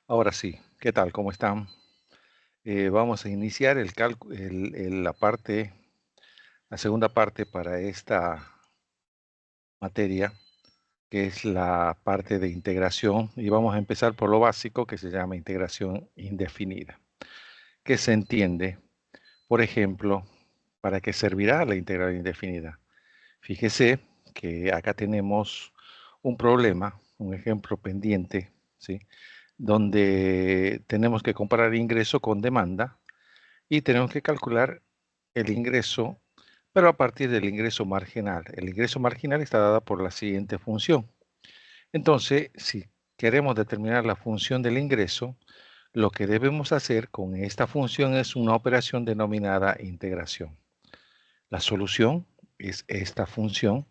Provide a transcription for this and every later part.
Ahora sí, ¿qué tal? ¿Cómo están? Vamos a iniciar la segunda parte para esta materia, que es la parte de integración, y vamos a empezar por lo básico que se llama integración indefinida. ¿Qué se entiende? Por ejemplo, ¿para qué servirá la integral indefinida? Fíjese que acá tenemos un problema, un ejemplo pendiente, ¿sí? Donde tenemos que comparar ingreso con demanda y tenemos que calcular el ingreso, pero a partir del ingreso marginal. El ingreso marginal está dado por la siguiente función. Entonces, si queremos determinar la función del ingreso, lo que debemos hacer con esta función es una operación denominada integración. La solución es esta función,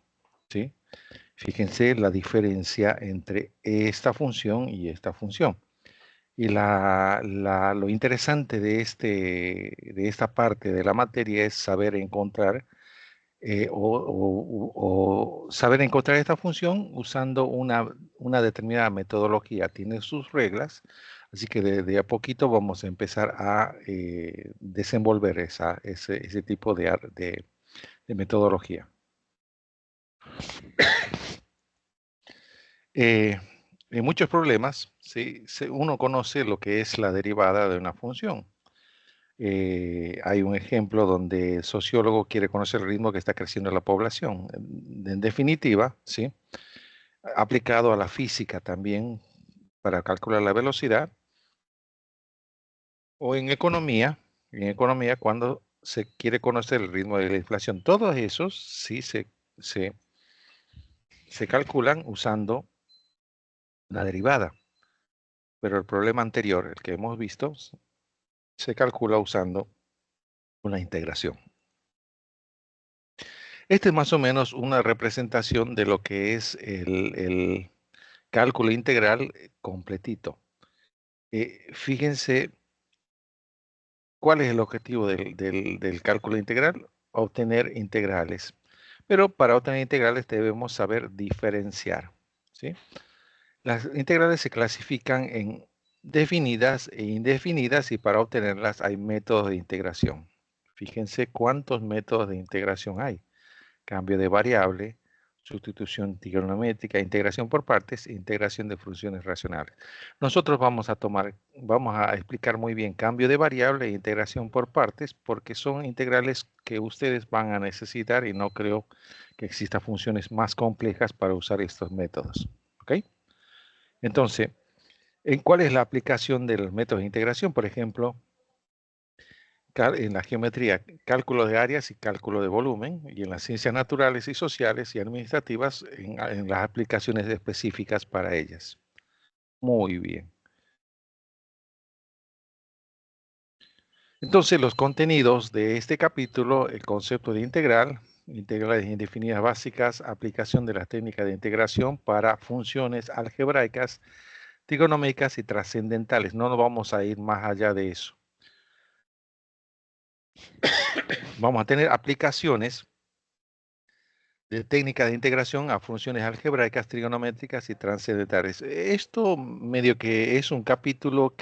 ¿sí? Fíjense la diferencia entre esta función y esta función. Y lo interesante de esta parte de la materia es saber encontrar o saber encontrar esta función usando una determinada metodología. Tiene sus reglas, así que de a poquito vamos a empezar a desenvolver ese tipo de metodología. Eh, en muchos problemas, ¿sí? Uno conoce lo que es la derivada de una función. Hay un ejemplo donde el sociólogo quiere conocer el ritmo que está creciendo la población. En definitiva, ¿sí? Aplicado a la física también para calcular la velocidad, o en economía cuando se quiere conocer el ritmo de la inflación. Todos esos sí se calculan usando la derivada, pero el problema anterior, el que hemos visto, se calcula usando una integración. Este es más o menos una representación de lo que es el cálculo integral completito. Fíjense cuál es el objetivo del cálculo integral, obtener integrales. Pero para obtener integrales debemos saber diferenciar, ¿sí? Las integrales se clasifican en definidas e indefinidas y para obtenerlas hay métodos de integración. Fíjense cuántos métodos de integración hay. Cambio de variable, sustitución trigonométrica, integración por partes, integración de funciones racionales. Nosotros vamos a explicar muy bien cambio de variable e integración por partes porque son integrales que ustedes van a necesitar y no creo que exista funciones más complejas para usar estos métodos. ¿Ok? Entonces, ¿cuál es la aplicación de los métodos de integración? Por ejemplo, en la geometría, cálculo de áreas y cálculo de volumen, y en las ciencias naturales y sociales y administrativas, en las aplicaciones específicas para ellas. Muy bien. Entonces, los contenidos de este capítulo, el concepto de integral, integrales indefinidas básicas, aplicación de las técnicas de integración para funciones algebraicas, trigonómicas y trascendentales. No nos vamos a ir más allá de eso. Vamos a tener aplicaciones de técnica de integración a funciones algebraicas, trigonométricas y trascendentales. Esto medio que es un capítulo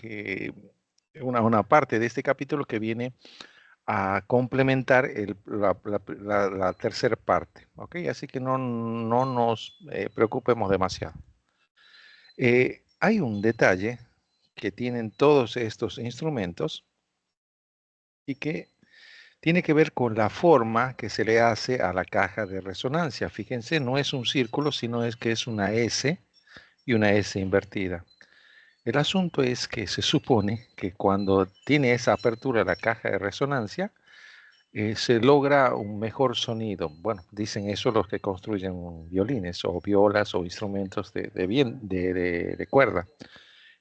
una parte de este capítulo que viene a complementar la tercera parte, ¿ok? Así que no nos preocupemos demasiado. Hay un detalle que tienen todos estos instrumentos y que tiene que ver con la forma que se le hace a la caja de resonancia. Fíjense, no es un círculo, sino es que es una S y una S invertida. El asunto es que se supone que cuando tiene esa apertura la caja de resonancia, se logra un mejor sonido. Bueno, dicen eso los que construyen violines o violas o instrumentos de cuerda.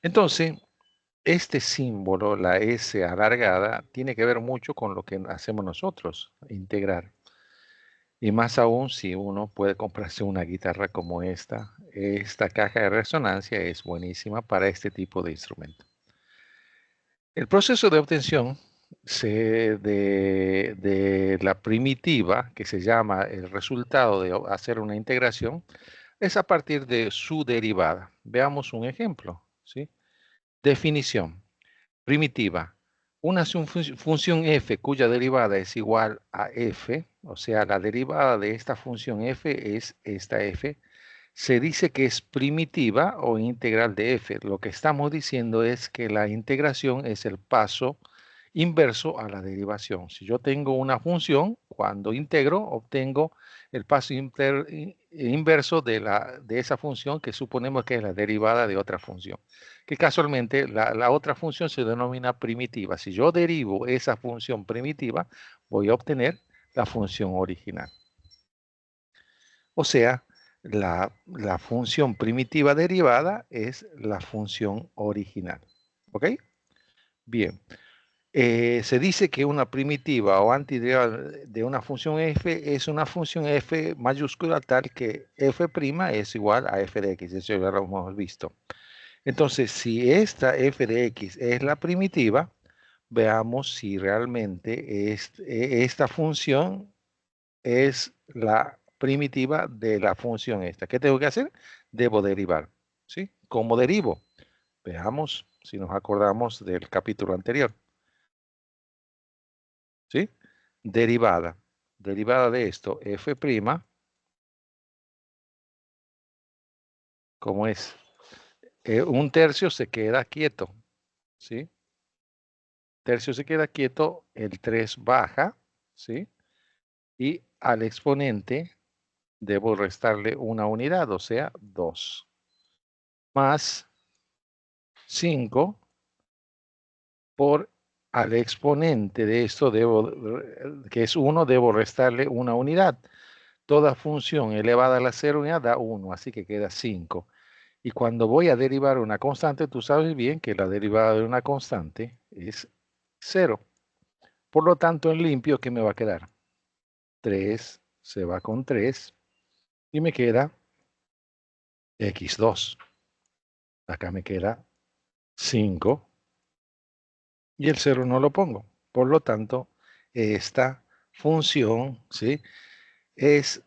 Entonces, este símbolo, la S alargada, tiene que ver mucho con lo que hacemos nosotros, integrar. Y más aún si uno puede comprarse una guitarra como esta caja de resonancia es buenísima para este tipo de instrumento. El proceso de obtención de la primitiva, que se llama el resultado de hacer una integración, es a partir de su derivada. Veamos un ejemplo, ¿sí? Definición. Primitiva. Una función f cuya derivada es igual a f, o sea, la derivada de esta función f es esta f, se dice que es primitiva o integral de f. Lo que estamos diciendo es que la integración es el paso inverso a la derivación. Si yo tengo una función, cuando integro, obtengo el paso inverso de esa función que suponemos que es la derivada de otra función. Que casualmente la otra función se denomina primitiva. Si yo derivo esa función primitiva, voy a obtener la función original. O sea, la función primitiva derivada es la función original. ¿Ok? Bien. Se dice que una primitiva o antiderivada de una función f es una función f mayúscula tal que f' es igual a f de x. Eso ya lo hemos visto. Entonces, si esta f de x es la primitiva, veamos si realmente esta función es la primitiva de la función esta. ¿Qué tengo que hacer? Debo derivar. ¿Sí? ¿Cómo derivo? Veamos si nos acordamos del capítulo anterior. ¿Sí? Derivada. Derivada de esto, f', como es? Un tercio se queda quieto. ¿Sí? Tercio se queda quieto, el 3 baja. ¿Sí? Y al exponente debo restarle una unidad, o sea, 2. Más 5 por al exponente de esto, que es 1, debo restarle una unidad. Toda función elevada a la 0 unidad da 1, así que queda 5. Y cuando voy a derivar una constante, tú sabes bien que la derivada de una constante es 0. Por lo tanto, en limpio, ¿qué me va a quedar? 3 se va con 3 y me queda x2. Acá me queda 5 y el 0 no lo pongo. Por lo tanto, esta función, ¿sí?, es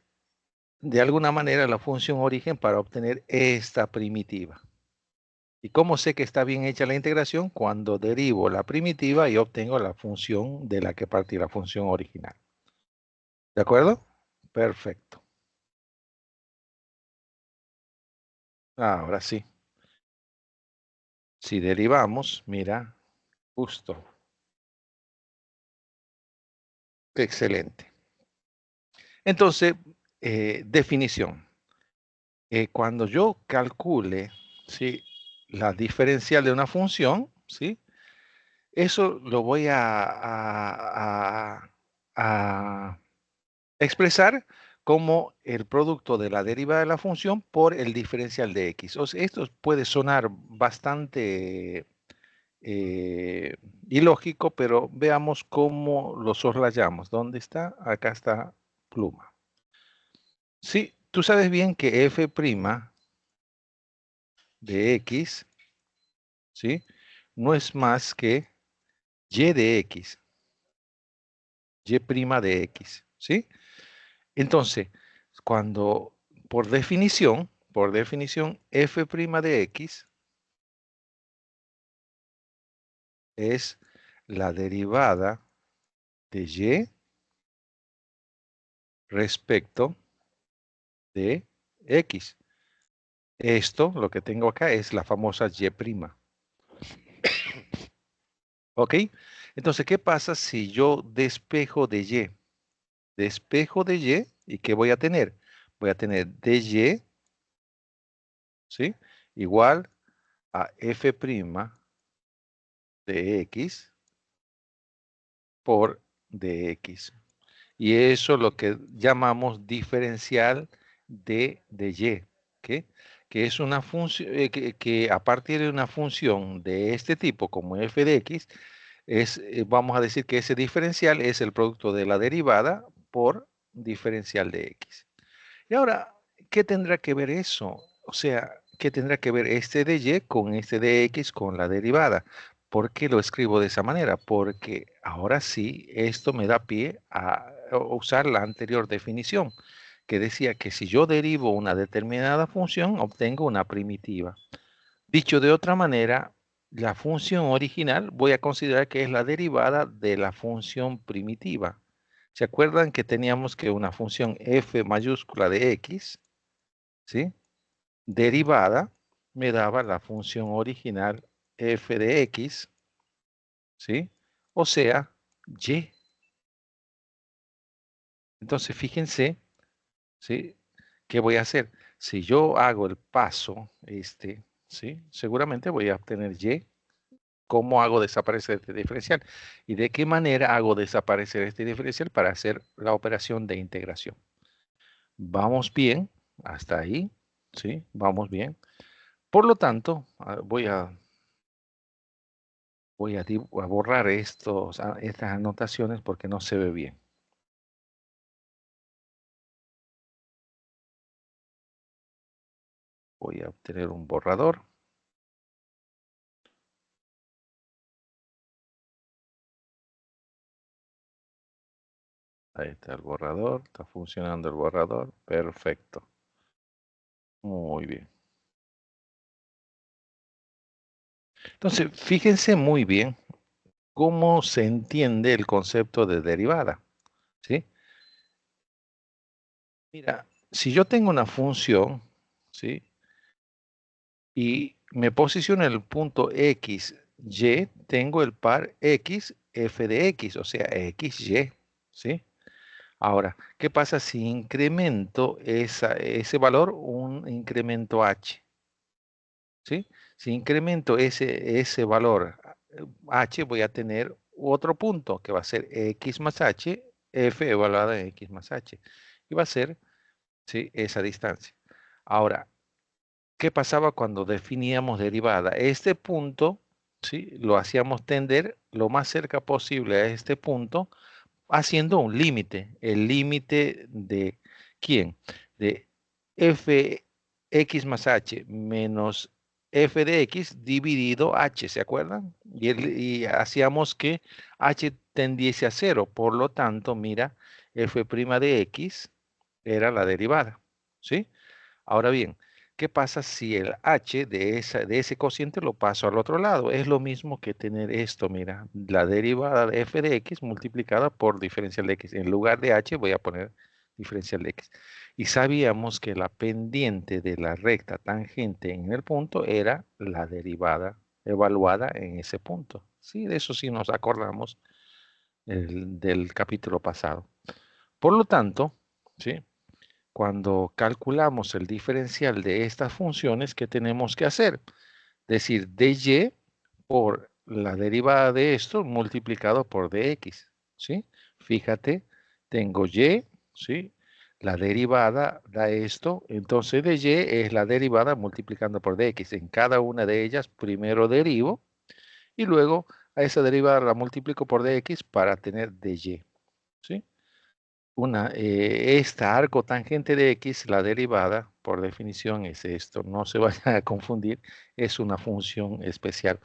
de alguna manera la función origen para obtener esta primitiva. ¿Y cómo sé que está bien hecha la integración? Cuando derivo la primitiva y obtengo la función de la que partí la función original. ¿De acuerdo? Perfecto. Ahora sí. Si derivamos, mira, justo. Excelente. Entonces, definición. Cuando yo calcule, ¿sí?, la diferencial de una función, ¿sí?, eso lo voy a expresar como el producto de la derivada de la función por el diferencial de x. O sea, esto puede sonar bastante ilógico, pero veamos cómo lo soslayamos. ¿Dónde está? Acá está pluma. Sí, tú sabes bien que f' de x, ¿sí?, no es más que y de x. Y' de x, ¿sí? Entonces, cuando, por definición, f' de x es la derivada de y respecto de x. Esto, lo que tengo acá, es la famosa y'. ¿Ok? Entonces, ¿qué pasa si yo despejo de y? Despejo de y, ¿y qué voy a tener? Voy a tener dy, ¿sí?, igual a f' de x por dx. Y eso es lo que llamamos diferencial de y, ¿okay?, que es una función que a partir de una función de este tipo, como f de x, vamos a decir que ese diferencial es el producto de la derivada por diferencial de x. Y ahora, ¿qué tendrá que ver eso? O sea, ¿qué tendrá que ver este de y con este de x con la derivada? ¿Por qué lo escribo de esa manera? Porque ahora sí, esto me da pie a usar la anterior definición, que decía que si yo derivo una determinada función, obtengo una primitiva. Dicho de otra manera, la función original voy a considerar que es la derivada de la función primitiva. ¿Se acuerdan que teníamos que una función f mayúscula de x, ¿sí? Derivada me daba la función original f de x, ¿sí? O sea, y. Entonces, fíjense, ¿sí? ¿Qué voy a hacer? Si yo hago el paso, ¿sí? Seguramente voy a obtener y. ¿Cómo hago desaparecer este diferencial? ¿Y de qué manera hago desaparecer este diferencial para hacer la operación de integración? Vamos bien, hasta ahí, ¿sí? Vamos bien. Por lo tanto, voy a borrar estas anotaciones porque no se ve bien. Voy a obtener un borrador. Ahí está el borrador, está funcionando el borrador. Perfecto. Muy bien. Entonces, fíjense muy bien cómo se entiende el concepto de derivada, ¿sí? Mira, si yo tengo una función, ¿sí? Y me posiciono en el punto x, y, tengo el par x, f de x, o sea, x, y, ¿sí? Ahora, ¿qué pasa si incremento ese valor, un incremento h? ¿Sí? Si incremento ese valor h, voy a tener otro punto que va a ser x más h, f evaluada en x más h. Y va a ser, ¿sí? Esa distancia. Ahora, ¿qué pasaba cuando definíamos derivada? Este punto, ¿sí? Lo hacíamos tender lo más cerca posible a este punto, haciendo un límite. El límite de ¿quién? De fx más h menos f de x dividido h, ¿se acuerdan? Y hacíamos que h tendiese a 0. Por lo tanto, mira, f' de x era la derivada, ¿sí? Ahora bien, ¿qué pasa si el h de ese cociente lo paso al otro lado? Es lo mismo que tener esto, mira, la derivada de f de x multiplicada por diferencial de x. En lugar de h voy a poner diferencial de x. Y sabíamos que la pendiente de la recta tangente en el punto era la derivada evaluada en ese punto. Sí, de eso sí nos acordamos del capítulo pasado. Por lo tanto, ¿sí? Cuando calculamos el diferencial de estas funciones, ¿qué tenemos que hacer? Decir dy por la derivada de esto multiplicado por dx, ¿sí? Fíjate, tengo y, ¿sí? La derivada da esto, entonces dy es la derivada multiplicando por dx. En cada una de ellas primero derivo y luego a esa derivada la multiplico por dx para tener dy, ¿sí? Esta arco tangente de x, la derivada, por definición, es esto. No se vayan a confundir, es una función especial.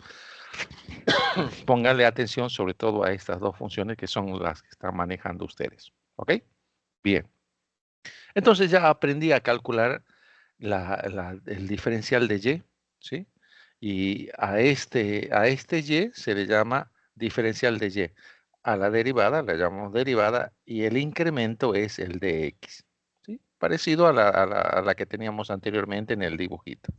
Pónganle atención sobre todo a estas dos funciones que son las que están manejando ustedes. ¿Ok? Bien. Entonces ya aprendí a calcular el diferencial de y, ¿sí? Y a este y se le llama diferencial de y. A la derivada la llamamos derivada y el incremento es el de x, ¿sí? Parecido a la que teníamos anteriormente en el dibujito.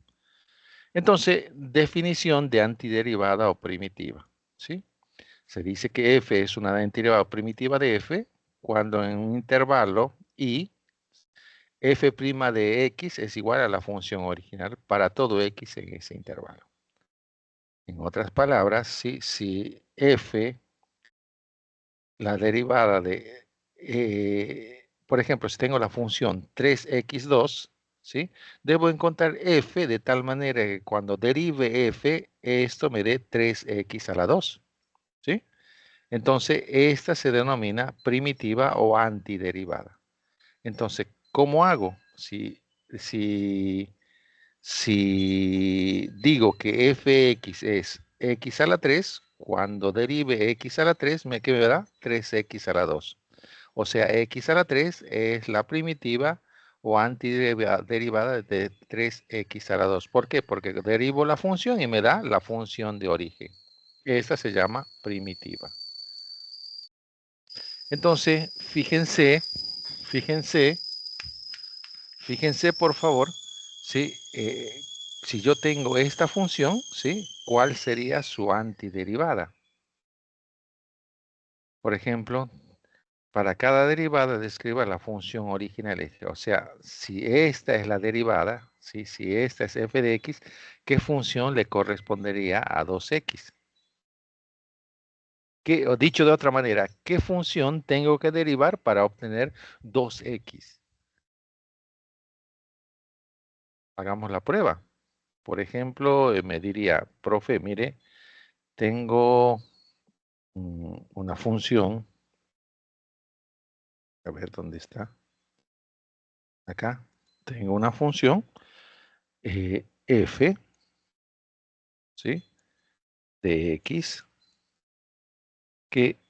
Entonces, definición de antiderivada o primitiva, ¿sí? Se dice que f es una antiderivada primitiva de f cuando en un intervalo y f' de x es igual a la función original para todo x en ese intervalo. En otras palabras, si f, la derivada de, por ejemplo, si tengo la función 3x2, ¿sí? Debo encontrar f de tal manera que cuando derive f, esto me dé 3x a la 2, ¿sí? Entonces, esta se denomina primitiva o antiderivada. Entonces, ¿cómo hago? Si digo que fx es x a la 3, cuando derive x a la 3, ¿qué me da? 3x a la 2. O sea, x a la 3 es la primitiva o antiderivada de 3x a la 2. ¿Por qué? Porque derivo la función y me da la función de origen. Esta se llama primitiva. Entonces, fíjense por favor, ¿sí? Si yo tengo esta función, ¿sí? ¿Cuál sería su antiderivada? Por ejemplo, para cada derivada describa la función original. O sea, si esta es la derivada, ¿sí? Si esta es f de x, ¿qué función le correspondería a 2x? O dicho de otra manera, ¿qué función tengo que derivar para obtener 2x? Hagamos la prueba. Por ejemplo, me diría, profe, mire, tengo una función, a ver dónde está, acá, tengo una función f, ¿sí? De x, que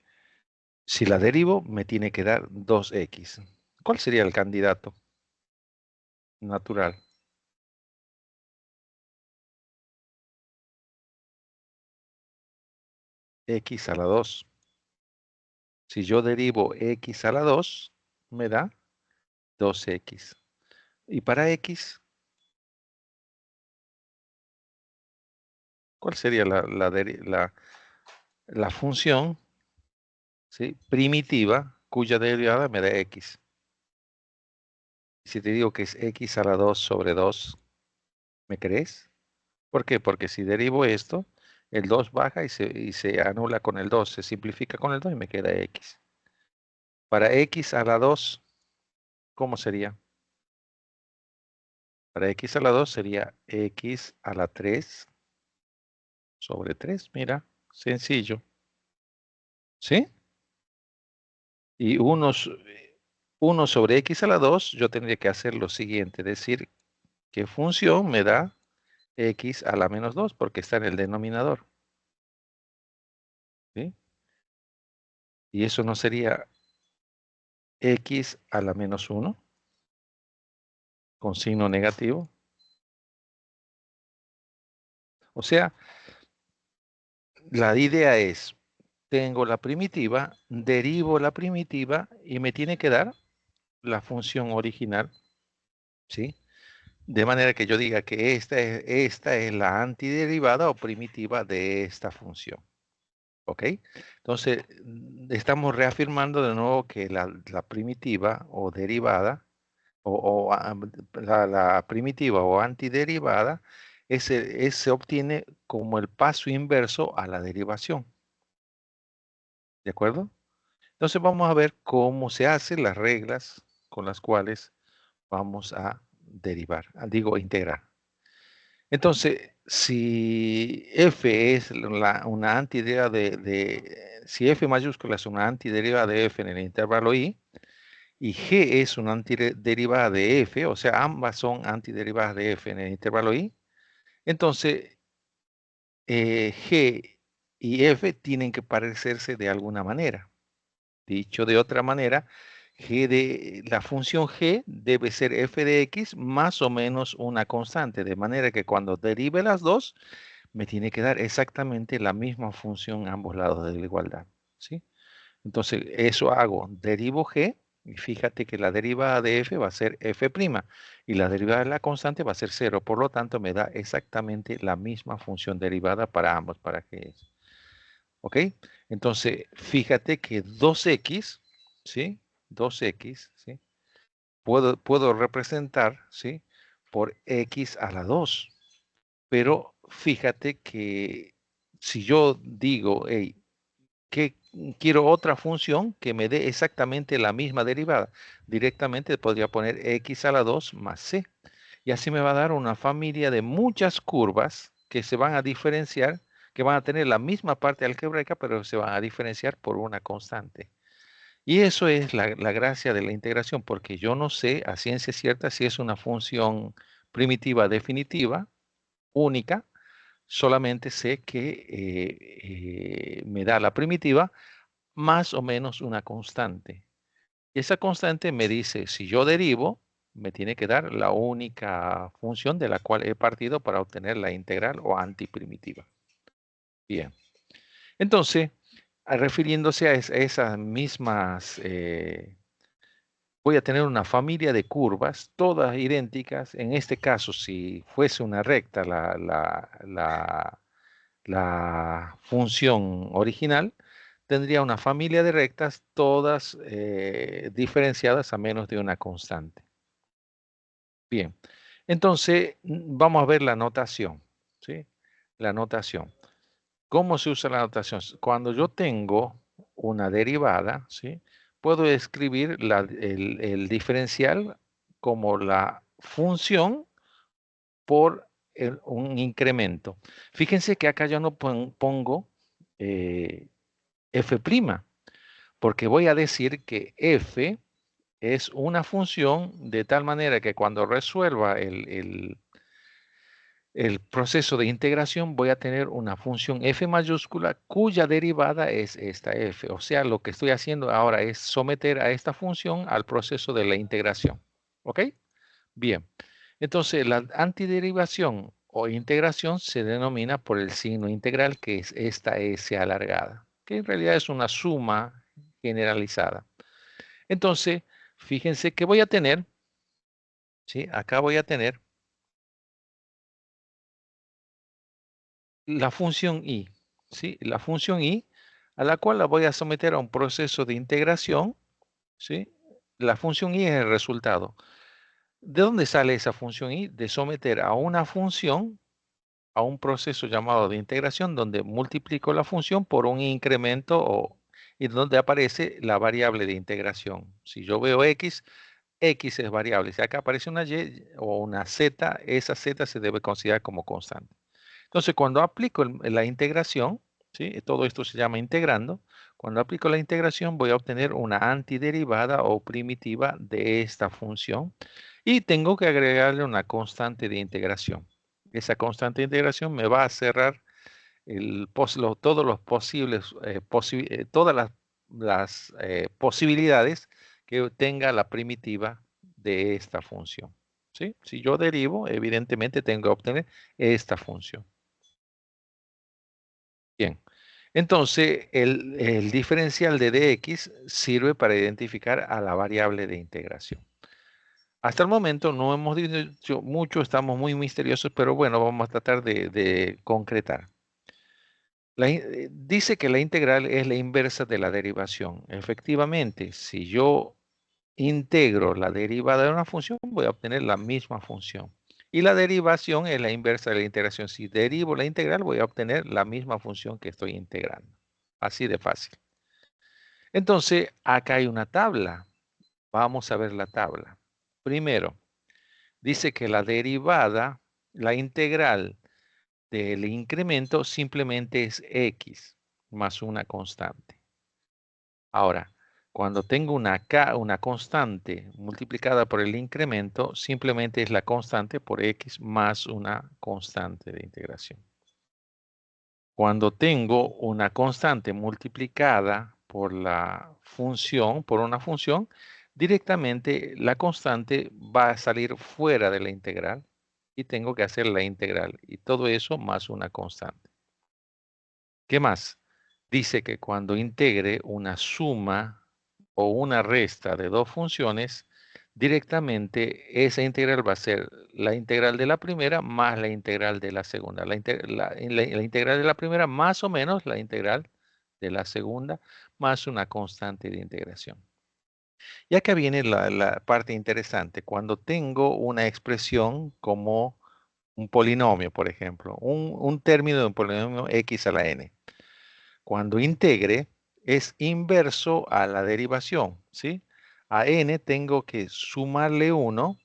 si la derivo me tiene que dar 2x. ¿Cuál sería el candidato natural? X a la 2. Si yo derivo x a la 2, me da 2x. Y para x, ¿cuál sería la función, ¿sí? Primitiva cuya derivada me da x? Si te digo que es x a la 2 sobre 2, ¿me crees? ¿Por qué? Porque si derivo esto, el 2 baja y se anula con el 2, se simplifica con el 2 y me queda x. Para x a la 2, ¿cómo sería? Para x a la 2 sería x a la 3 sobre 3. Mira, sencillo. ¿Sí? Y 1 sobre x a la 2, yo tendría que hacer lo siguiente, decir qué función me da x a la menos 2, porque está en el denominador. ¿Sí? Y eso no sería x a la menos 1 con signo negativo. O sea, la idea es, tengo la primitiva, derivo la primitiva y me tiene que dar la función original, ¿sí? De manera que yo diga que esta es la antiderivada o primitiva de esta función. ¿Ok? Entonces, estamos reafirmando de nuevo que la primitiva o derivada, la primitiva o antiderivada, se obtiene como el paso inverso a la derivación. ¿De acuerdo? Entonces vamos a ver cómo se hacen las reglas con las cuales vamos a derivar, digo integrar. Entonces, si f es una antideriva si f mayúscula es una antideriva de f en el intervalo i, y g es una antiderivada de f, o sea, ambas son antiderivadas de f en el intervalo i, entonces g y f tienen que parecerse de alguna manera. Dicho de otra manera, la función g debe ser f de x más o menos una constante, de manera que cuando derive las dos, me tiene que dar exactamente la misma función a ambos lados de la igualdad, ¿sí? Entonces, eso hago, derivo g, y fíjate que la derivada de f va a ser f', y la derivada de la constante va a ser 0, por lo tanto, me da exactamente la misma función derivada para ambos, para g es. ¿Ok? Entonces, fíjate que 2x, ¿sí? 2x, ¿sí? Puedo representar, ¿sí? Por x a la 2. Pero fíjate que si yo digo, hey, que quiero otra función que me dé exactamente la misma derivada, directamente podría poner x a la 2 más c. Y así me va a dar una familia de muchas curvas que se van a diferenciar, que van a tener la misma parte algebraica, pero se van a diferenciar por una constante. Y eso es la gracia de la integración, porque yo no sé a ciencia cierta si es una función primitiva definitiva, única, solamente sé que me da la primitiva más o menos una constante. Y esa constante me dice, si yo derivo, me tiene que dar la única función de la cual he partido para obtener la integral o antiprimitiva. Bien. Entonces, refiriéndose a esas mismas, voy a tener una familia de curvas, todas idénticas. En este caso, si fuese una recta la función original, tendría una familia de rectas, todas diferenciadas a menos de una constante. Bien, entonces vamos a ver la notación, ¿sí? La notación. ¿Cómo se usa la notación? Cuando yo tengo una derivada, ¿sí? Puedo escribir el diferencial como la función por un incremento. Fíjense que acá yo no pongo f', porque voy a decir que f es una función de tal manera que cuando resuelva el proceso de integración voy a tener una función f mayúscula cuya derivada es esta f. O sea, lo que estoy haciendo ahora es someter a esta función al proceso de la integración. ¿Ok? Bien. Entonces, la antiderivación o integración se denomina por el signo integral, que es esta s alargada, que en realidad es una suma generalizada. Entonces, fíjense que voy a tener, ¿sí? Acá voy a tener la función y, ¿sí? La función y, a la cual la voy a someter a un proceso de integración, ¿sí? La función y es el resultado. ¿De dónde sale esa función y? De someter a una función a un proceso llamado de integración donde multiplico la función por un incremento y donde aparece la variable de integración. Si yo veo x, x es variable. Si acá aparece una y o una z, esa z se debe considerar como constante. Entonces, cuando aplico la integración, ¿sí? Todo esto se llama integrando. Cuando aplico la integración, voy a obtener una antiderivada o primitiva de esta función y tengo que agregarle una constante de integración. Esa constante de integración me va a cerrar todos los posibles, todas las posibilidades que tenga la primitiva de esta función. ¿Sí? Si yo derivo, evidentemente tengo que obtener esta función. Bien, entonces el diferencial de dx sirve para identificar a la variable de integración. Hasta el momento no hemos dicho mucho, estamos muy misteriosos, pero bueno, vamos a tratar de concretar. Dice que la integral es la inversa de la derivación. Efectivamente, si yo integro la derivada de una función, voy a obtener la misma función. Y la derivación es la inversa de la integración. Si derivo la integral, voy a obtener la misma función que estoy integrando. Así de fácil. Entonces, acá hay una tabla. Vamos a ver la tabla. Primero, dice que la derivada, la integral del incremento simplemente es x más una constante. Ahora, cuando tengo una constante multiplicada por el incremento, simplemente es la constante por x más una constante de integración. Cuando tengo una constante multiplicada por la función, por una función, directamente la constante va a salir fuera de la integral y tengo que hacer la integral. Y todo eso más una constante. ¿Qué más? Dice que cuando integre una suma o una resta de dos funciones, directamente esa integral va a ser la integral de la primera más la integral de la segunda. La integral de la primera más o menos la integral de la segunda más una constante de integración. Y acá viene la parte interesante. Cuando tengo una expresión como un polinomio, por ejemplo, un término de un polinomio x a la n. Cuando integre es inverso a la derivación, ¿sí? A n tengo que sumarle 1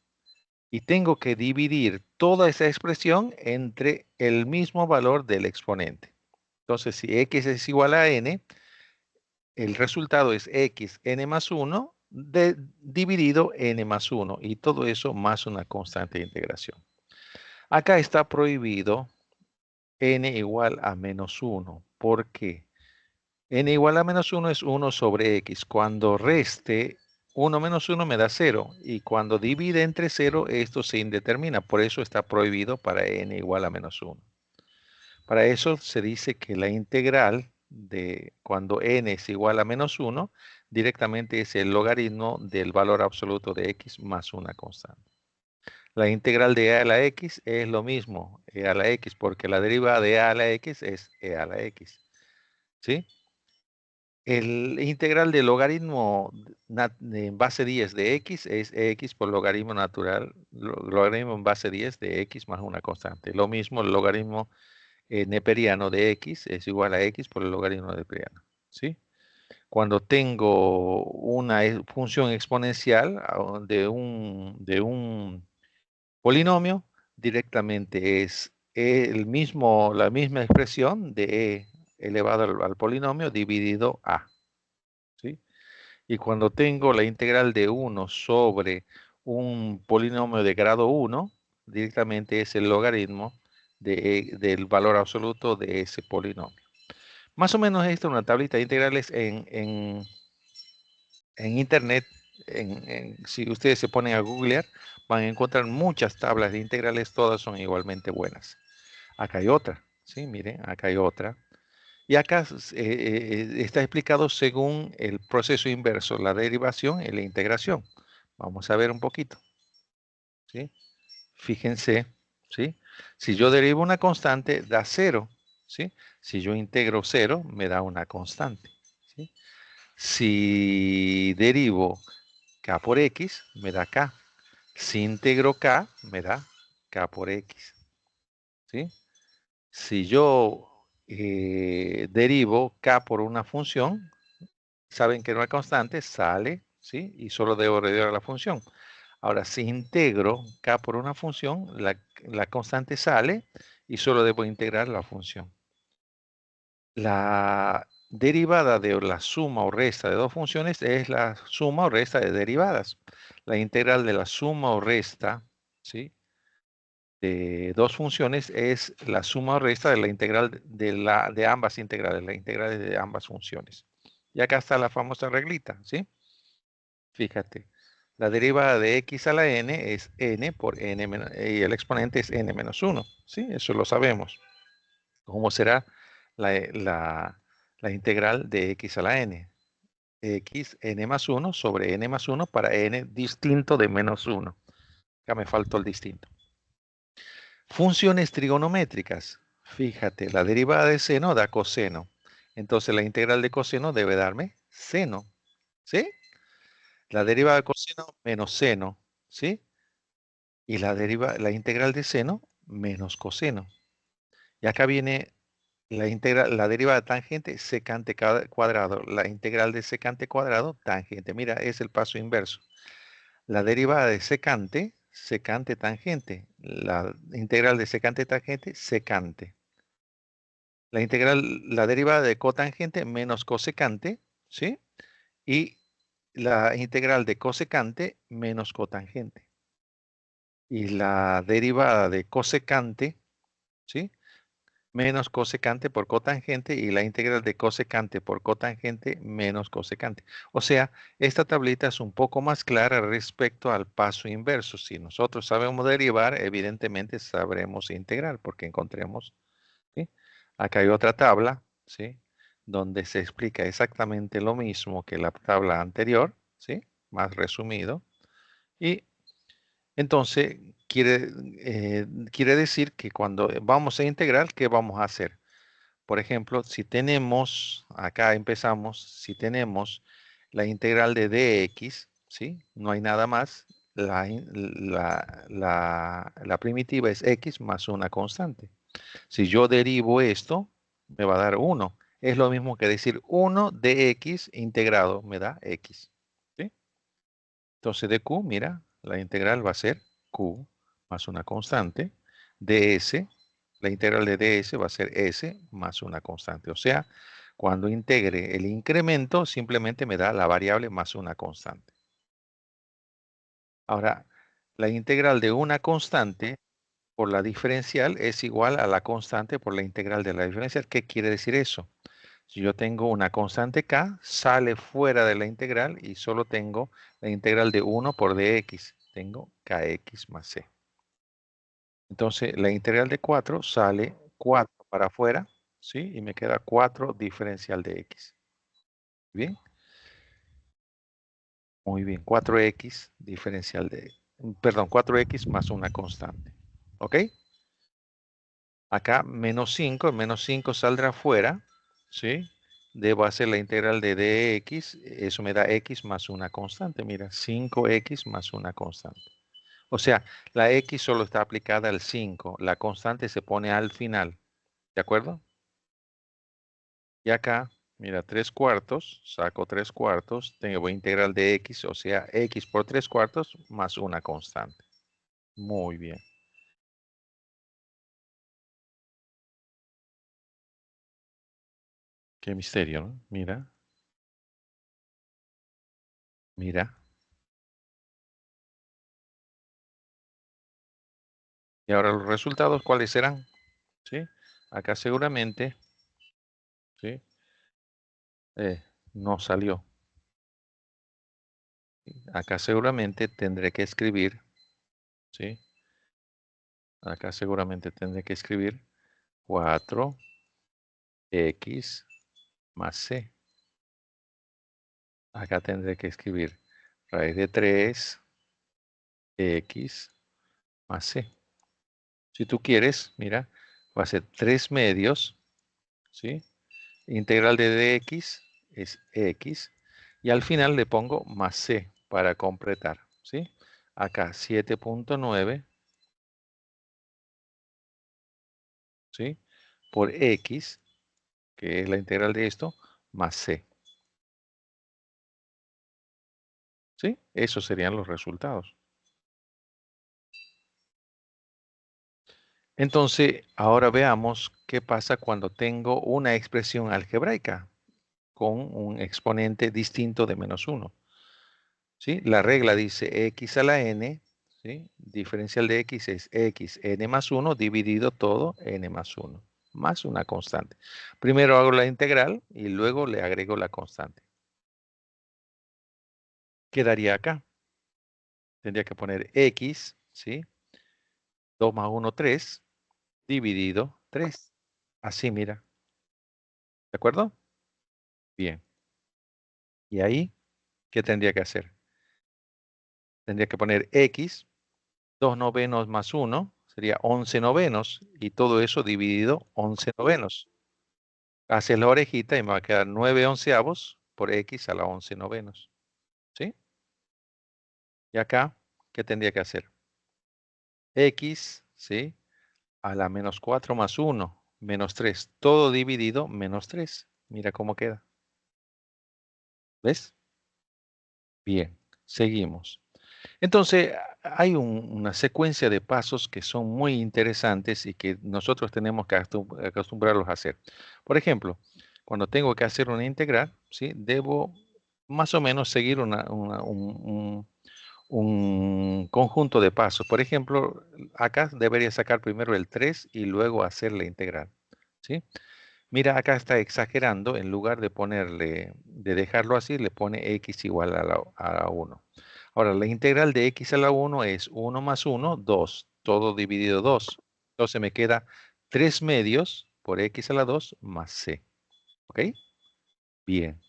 y tengo que dividir toda esa expresión entre el mismo valor del exponente. Entonces, si x es igual a n, el resultado es x n más 1 dividido n más 1 y todo eso más una constante de integración. Acá está prohibido n igual a menos 1. ¿Por qué? N igual a menos 1 es 1 sobre x. Cuando reste 1 menos 1 me da 0. Y cuando divide entre 0, esto se indetermina. Por eso está prohibido para n igual a menos 1. Para eso se dice que la integral de cuando n es igual a menos 1, directamente es el logaritmo del valor absoluto de x más una constante. La integral de e a la x es lo mismo, e a la x, porque la derivada de e a la x es e a la x. ¿Sí? El integral del logaritmo en base 10 de x es x por logaritmo natural, logaritmo en base 10 de x más una constante. Lo mismo, el logaritmo neperiano de x es igual a x por el logaritmo neperiano. ¿Sí? Cuando tengo una función exponencial de un polinomio, directamente es la misma expresión de e elevado al polinomio dividido a. ¿Sí? Y cuando tengo la integral de 1 sobre un polinomio de grado 1, directamente es el logaritmo del valor absoluto de ese polinomio. Más o menos esta es una tablita de integrales en internet. Si ustedes se ponen a googlear, van a encontrar muchas tablas de integrales, todas son igualmente buenas. Acá hay otra, ¿sí? Miren, acá hay otra. Y acá está explicado según el proceso inverso, la derivación y la integración. Vamos a ver un poquito. ¿Sí? Fíjense, ¿sí? Si yo derivo una constante, da 0. ¿Sí? Si yo integro 0, me da una constante. ¿Sí? Si derivo k por x, me da k. Si integro k, me da k por x. ¿Sí? Si yo derivo k por una función, saben que no hay constante, sale, ¿sí? Y solo debo derivar la función. Ahora, si integro k por una función, la constante sale y solo debo integrar la función. La derivada de la suma o resta de dos funciones es la suma o resta de derivadas. La integral de la suma o resta, ¿sí? De dos funciones es la suma o resta de la integral de ambas integrales, la integral de ambas funciones. Y acá está la famosa reglita, ¿sí? Fíjate, la derivada de x a la n es n por n menos, y el exponente es n menos 1, ¿sí? Eso lo sabemos. ¿Cómo será la integral de x a la n? X n más 1 sobre n más 1 para n distinto de menos 1. Acá me faltó el distinto. Funciones trigonométricas. Fíjate, la derivada de seno da coseno. Entonces la integral de coseno debe darme seno. ¿Sí? La derivada de coseno menos seno. ¿Sí? Y la integral de seno menos coseno. Y acá viene la derivada de tangente secante cuadrado. La integral de secante cuadrado, tangente. Mira, es el paso inverso. La derivada de secante, secante tangente. La integral de secante tangente, secante. La derivada de cotangente menos cosecante, ¿sí? Y la integral de cosecante menos cotangente. Y la derivada de cosecante, ¿sí? Menos cosecante por cotangente y la integral de cosecante por cotangente menos cosecante. O sea, esta tablita es un poco más clara respecto al paso inverso. Si nosotros sabemos derivar, evidentemente sabremos integrar porque encontremos, ¿sí? Acá hay otra tabla, ¿sí? Donde se explica exactamente lo mismo que la tabla anterior, ¿sí? Más resumido. Y entonces quiere decir que cuando vamos a integrar, ¿qué vamos a hacer? Por ejemplo, si tenemos, acá empezamos, si tenemos la integral de dx, ¿sí? No hay nada más. La primitiva es x más una constante. Si yo derivo esto, me va a dar 1. Es lo mismo que decir 1 de x integrado me da x. ¿Sí? Entonces de q, mira, la integral va a ser q más una constante. ds, la integral de ds va a ser s más una constante. O sea, cuando integre el incremento, simplemente me da la variable más una constante. Ahora, la integral de una constante por la diferencial es igual a la constante por la integral de la diferencial. ¿Qué quiere decir eso? Si yo tengo una constante k, sale fuera de la integral y solo tengo la integral de 1 por dx. Tengo kx más c. Entonces, la integral de 4 sale 4 para afuera, ¿sí? Y me queda 4 diferencial de x. ¿Bien? Muy bien, 4x diferencial de, perdón, 4x más una constante. ¿Ok? Acá menos 5 saldrá fuera, ¿sí? Debo hacer la integral de dx, eso me da x más una constante. Mira, 5x más una constante. O sea, la x solo está aplicada al 5, la constante se pone al final. ¿De acuerdo? Y acá, mira, 3 cuartos, saco 3 cuartos, tengo integral de x, o sea, x por 3 cuartos más una constante. Muy bien. Qué misterio, ¿no? Mira, mira. Y ahora los resultados, ¿cuáles serán? ¿Sí? Acá seguramente, ¿sí? No salió. Acá seguramente tendré que escribir, ¿sí? Acá seguramente tendré que escribir 4x más c. Acá tendré que escribir raíz de 3x más c. Si tú quieres, mira, va a ser 3 medios, ¿sí? Integral de dx es x. Y al final le pongo más c para completar, ¿sí? Acá 7.9, ¿sí? Por x, que es la integral de esto, más c. ¿Sí? Esos serían los resultados. Entonces, ahora veamos qué pasa cuando tengo una expresión algebraica con un exponente distinto de -1. ¿Sí? La regla dice x a la n, ¿sí? Diferencial de x es x n más 1 dividido todo n más 1, más una constante. Primero hago la integral y luego le agrego la constante. ¿Qué daría acá? Tendría que poner x, ¿sí? 2 más 1, 3, dividido 3. Así, mira. ¿De acuerdo? Bien. ¿Y ahí qué tendría que hacer? Tendría que poner x, 2 novenos más 1, sería 11 novenos, y todo eso dividido 11 novenos. Haces la orejita y me va a quedar 9 onceavos por x a la 11 novenos. ¿Sí? Y acá, ¿qué tendría que hacer? X, ¿sí? A la menos 4 más 1, menos 3. Todo dividido menos 3. Mira cómo queda. ¿Ves? Bien, seguimos. Entonces, hay una secuencia de pasos que son muy interesantes y que nosotros tenemos que acostumbrarlos a hacer. Por ejemplo, cuando tengo que hacer una integral, ¿sí? Debo más o menos seguir un conjunto de pasos. Por ejemplo, acá debería sacar primero el 3 y luego hacer la integral, ¿sí? Mira, acá está exagerando, en lugar de ponerle, de dejarlo así, le pone x igual a 1. Ahora, la integral de x a la 1 es 1 más 1, 2, todo dividido 2. Entonces me queda 3 medios por x a la 2 más c. ¿Ok? Bien.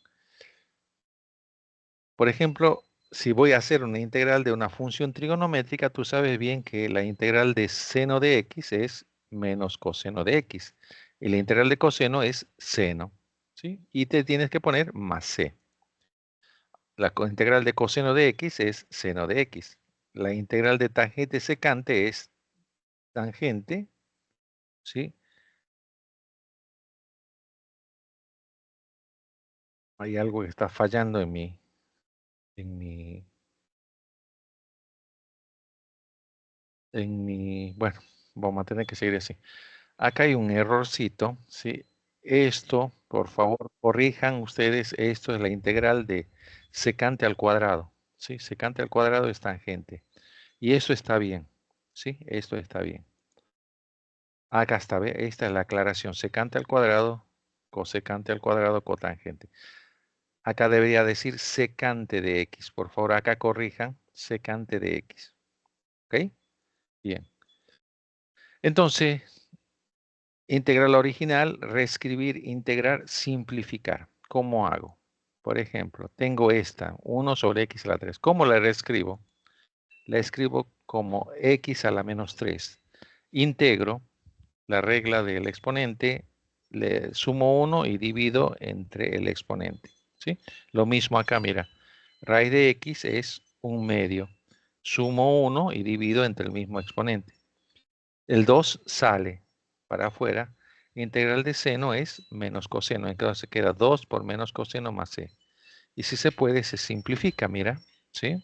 Por ejemplo, si voy a hacer una integral de una función trigonométrica, tú sabes bien que la integral de seno de x es menos coseno de x. Y la integral de coseno es seno. ¿Sí? Y te tienes que poner más c. La integral de coseno de x es seno de x. La integral de tangente secante es tangente, ¿sí? Hay algo que está fallando en mi, bueno, vamos a tener que seguir así. Acá hay un errorcito, ¿sí? Esto, por favor, corrijan ustedes, esto es la integral de secante al cuadrado, ¿sí? Secante al cuadrado es tangente. Y eso está bien, ¿sí? Esto está bien. Acá está, ¿ve? Esta es la aclaración. Secante al cuadrado cosecante al cuadrado, cotangente. Acá debería decir secante de x. Por favor, acá corrijan secante de x. ¿Ok? Bien. Entonces, integral original, reescribir, integrar, simplificar. ¿Cómo hago? Por ejemplo, tengo esta, 1 sobre x a la 3. ¿Cómo la reescribo? La escribo como x a la menos 3. Integro la regla del exponente, le sumo 1 y divido entre el exponente. ¿Sí? Lo mismo acá, mira. Raíz de x es 1/2. Sumo 1 y divido entre el mismo exponente. El 2 sale para afuera. Integral de seno es menos coseno. Entonces queda 2 por menos coseno más c. Y si se puede, se simplifica, mira. ¿Sí?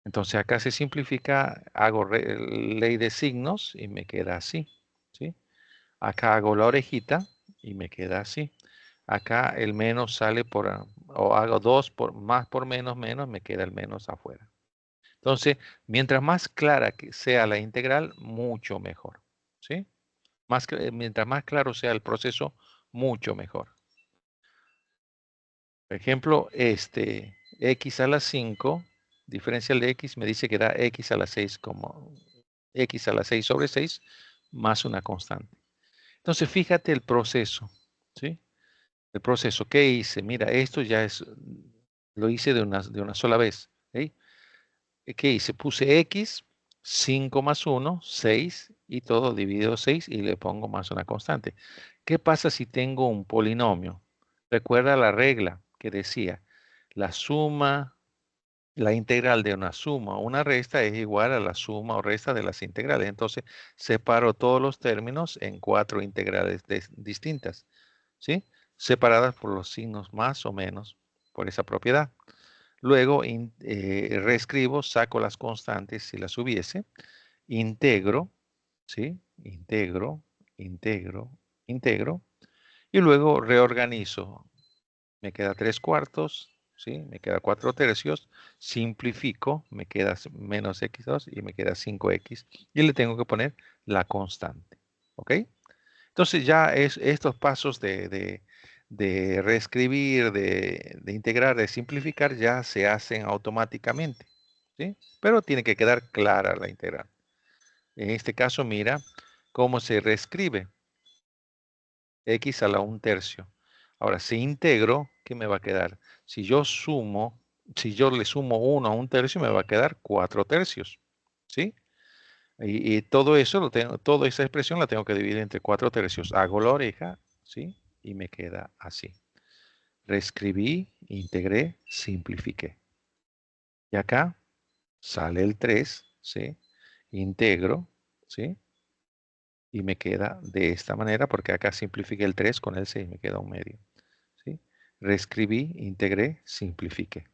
Entonces acá se simplifica, hago ley de signos y me queda así. ¿Sí? Acá hago la orejita y me queda así. Acá el menos sale o hago 2 por más por menos, me queda el menos afuera. Entonces, mientras más clara que sea la integral, mucho mejor. ¿Sí? Mientras más claro sea el proceso, mucho mejor. Por ejemplo, x a la 5, diferencial de x me dice que da x a la 6 como x a la 6 sobre 6 más una constante. Entonces, fíjate el proceso. ¿Sí? El proceso. ¿Qué hice? Mira, esto ya lo hice de una sola vez. ¿Sí? ¿Qué hice? Puse x, 5 más 1, 6, y todo dividido 6 y le pongo más una constante. ¿Qué pasa si tengo un polinomio? Recuerda la regla que decía, la suma, la integral de una suma o una resta es igual a la suma o resta de las integrales. Entonces, separo todos los términos en 4 integrales distintas, ¿sí? Separadas por los signos más o menos por esa propiedad. Luego reescribo, saco las constantes si las hubiese, integro, ¿sí? Integro, integro, y luego reorganizo. Me queda 3/4, ¿sí? Me queda 4/3, simplifico, me queda menos x2 y me queda 5x, y le tengo que poner la constante, ¿ok? Entonces ya estos pasos de reescribir, de integrar, de simplificar, ya se hacen automáticamente, ¿sí? Pero tiene que quedar clara la integral. En este caso, mira cómo se reescribe. X a la 1/3. Ahora, si integro, ¿qué me va a quedar? Si yo le sumo 1 a 1/3, me va a quedar 4/3, ¿sí? Y todo eso, toda esa expresión la tengo que dividir entre 4/3. Hago la oreja, ¿sí? Y me queda así. Reescribí, integré, simplifiqué. Y acá sale el 3, ¿sí? Integro, ¿sí? Y me queda de esta manera, porque acá simplifiqué el 3 con el 6, me queda 1/2, ¿sí? Reescribí, integré, simplifiqué.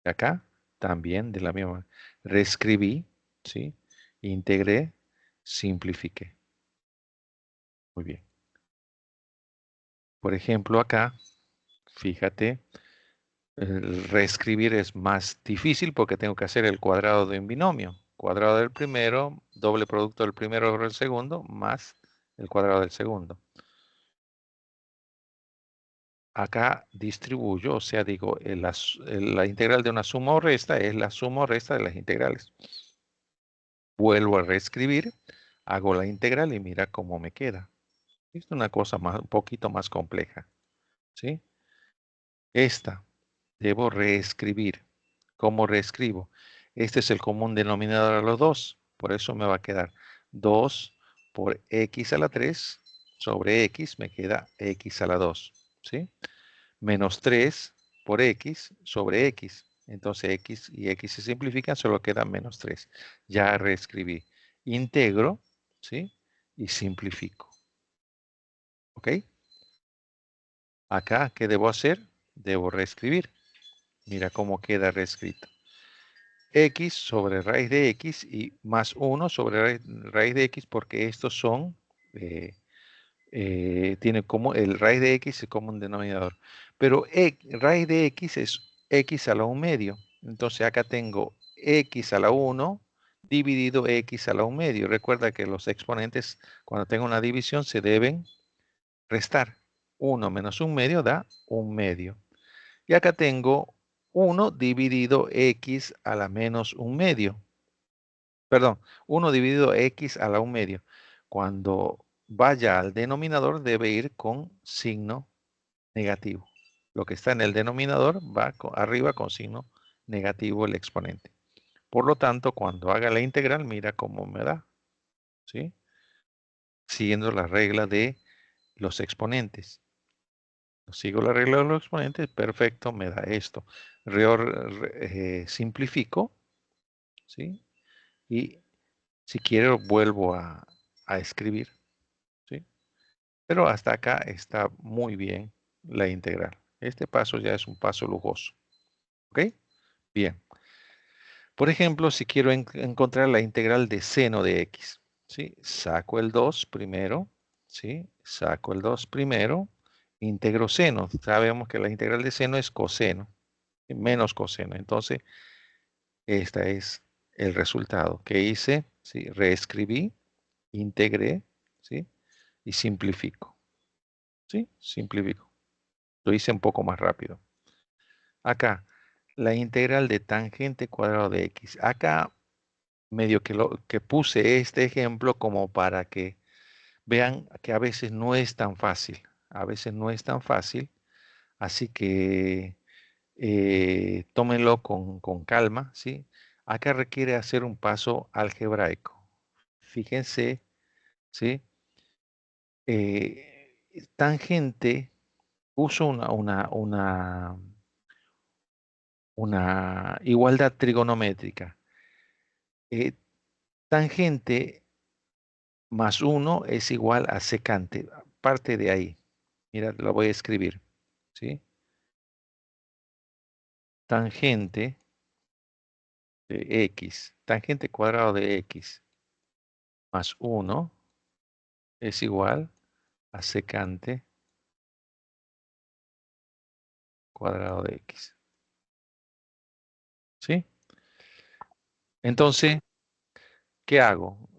Y acá también de la misma manera. Reescribí, ¿sí? Integré, simplifiqué. Muy bien. Por ejemplo, acá, fíjate, el reescribir es más difícil porque tengo que hacer el cuadrado de un binomio. Cuadrado del primero, doble producto del primero sobre el segundo, más el cuadrado del segundo. Acá distribuyo, o sea, digo, la integral de una suma o resta es la suma o resta de las integrales. Vuelvo a reescribir, hago la integral y mira cómo me queda. Es una cosa un poquito más compleja, ¿sí? Esta debo reescribir. ¿Cómo reescribo? Este es el común denominador a los dos. Por eso me va a quedar 2 por x a la 3 sobre x me queda x a la 2. ¿Sí? Menos 3 por x sobre x. Entonces x y x se simplifican, solo queda menos 3. Ya reescribí. Integro, ¿sí? Y simplifico. ¿Ok? Acá, ¿qué debo hacer? Debo reescribir. Mira cómo queda reescrito. X sobre raíz de x y más 1 sobre raíz de x, porque estos son, tiene como el raíz de x es como un denominador. Pero raíz de x es x a la 1/2. Entonces acá tengo x a la 1 dividido x a la 1/2. Recuerda que los exponentes, cuando tengo una división, se deben restar. 1 menos 1/2 da 1/2. Y acá tengo 1 dividido x a la menos 1/2. Perdón, 1 dividido x a la 1/2. Cuando vaya al denominador debe ir con signo negativo. Lo que está en el denominador va arriba con signo negativo el exponente. Por lo tanto, cuando haga la integral, mira cómo me da. ¿Sí? Siguiendo la regla de los exponentes. Sigo la regla de los exponentes, perfecto, me da esto. Simplifico, ¿sí? Y si quiero vuelvo a escribir, ¿sí? Pero hasta acá está muy bien la integral. Este paso ya es un paso lujoso, ¿ok? Bien. Por ejemplo, si quiero encontrar la integral de seno de x, ¿sí? Saco el 2 primero, ¿sí? Saco el 2 primero, integro seno. Sabemos que la integral de seno es coseno, menos coseno. Entonces, este es el resultado que hice, ¿sí? Reescribí, integré, ¿sí? Y simplifico, ¿sí? Simplifico. Lo hice un poco más rápido. Acá, la integral de tangente cuadrado de x. Acá medio que puse este ejemplo como para que vean que a veces no es tan fácil. A veces no es tan fácil. Así que tómenlo con calma, ¿sí? Acá requiere hacer un paso algebraico. Fíjense, ¿sí? Tangente, uso una igualdad trigonométrica. Tangente más 1 es igual a secante. Parte de ahí. Mira, lo voy a escribir. ¿Sí? Tangente de x. Tangente cuadrado de x más 1 es igual a secante cuadrado de x. ¿Sí? Entonces, ¿qué hago?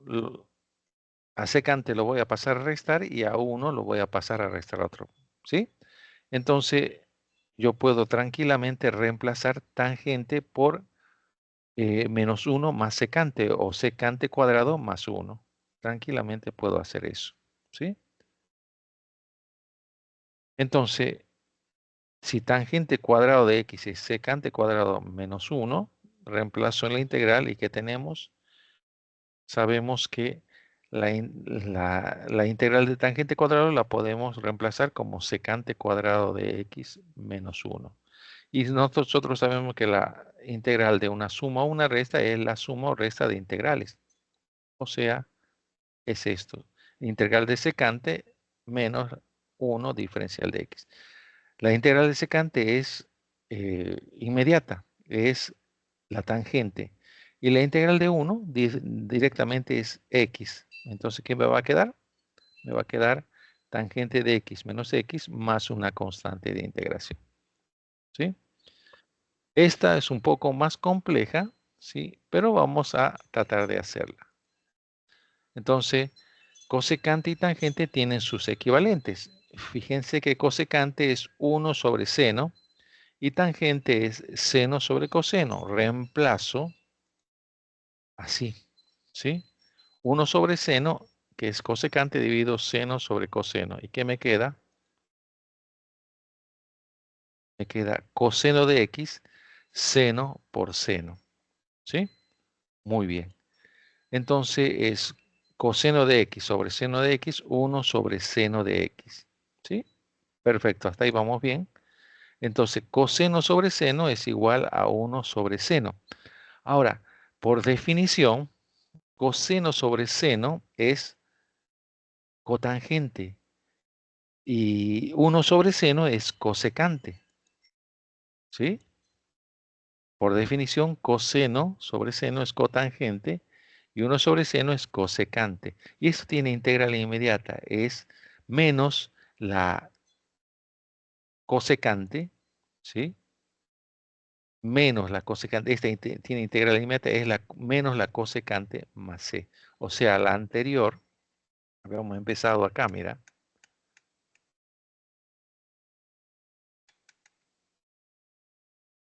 A secante lo voy a pasar a restar y a 1 lo voy a pasar a restar a otro. ¿Sí? Entonces, yo puedo tranquilamente reemplazar tangente por menos 1 más secante o secante cuadrado más 1. Tranquilamente puedo hacer eso. ¿Sí? Entonces, si tangente cuadrado de x es secante cuadrado menos 1, reemplazo en la integral y ¿qué tenemos? Sabemos que la integral de tangente cuadrado la podemos reemplazar como secante cuadrado de x menos 1. Y nosotros sabemos que la integral de una suma o una resta es la suma o resta de integrales. O sea, es esto. Integral de secante menos 1 diferencial de x. La integral de secante es inmediata, es la tangente. Y la integral de 1 directamente es x. Entonces, ¿qué me va a quedar? Me va a quedar tangente de x menos x más una constante de integración. ¿Sí? Esta es un poco más compleja, ¿sí? Pero vamos a tratar de hacerla. Entonces, cosecante y tangente tienen sus equivalentes. Fíjense que cosecante es 1 sobre seno y tangente es seno sobre coseno. Reemplazo así, ¿sí? 1 sobre seno, que es cosecante, dividido seno sobre coseno. ¿Y qué me queda? Me queda coseno de x, seno por seno, ¿sí? Muy bien. Entonces es coseno de x sobre seno de x, 1 sobre seno de x, ¿sí? Perfecto, hasta ahí vamos bien. Entonces, coseno sobre seno es igual a 1 sobre seno. Ahora, por definición, coseno sobre seno es cotangente y 1 sobre seno es cosecante. ¿Sí? Por definición, coseno sobre seno es cotangente y 1 sobre seno es cosecante. Y esto tiene integral inmediata. Es menos la cosecante, ¿sí? Menos la cosecante, esta tiene integral inmediata, es menos la cosecante más c. O sea, la anterior, habíamos empezado acá, mira.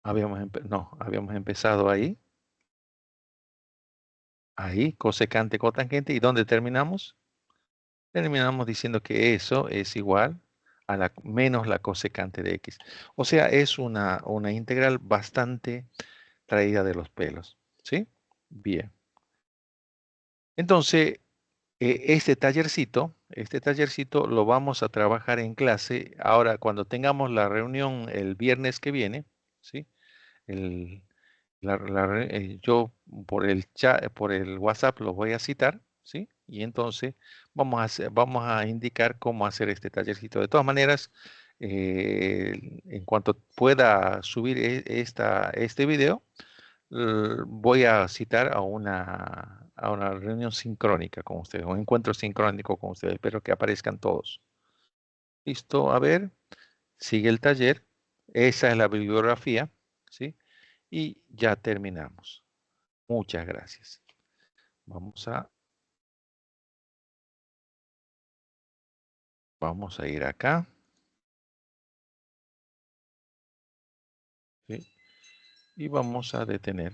No, habíamos empezado ahí, cosecante, cotangente. ¿Y dónde terminamos? Terminamos diciendo que eso es igual a la menos la cosecante de x. O sea, es una integral bastante traída de los pelos. ¿Sí? Bien. Entonces, este tallercito lo vamos a trabajar en clase. Ahora, cuando tengamos la reunión el viernes que viene, ¿sí? El, yo por el chat, por el WhatsApp lo voy a citar, ¿sí? Y entonces vamos a indicar cómo hacer este tallercito. De todas maneras, en cuanto pueda subir este video, voy a citar a una reunión sincrónica con ustedes, un encuentro sincrónico con ustedes. Espero que aparezcan todos. Listo, a ver, sigue el taller. Esa es la bibliografía, ¿sí? Y ya terminamos. Muchas gracias. Vamos a, vamos a ir acá, ¿sí? Y vamos a detener.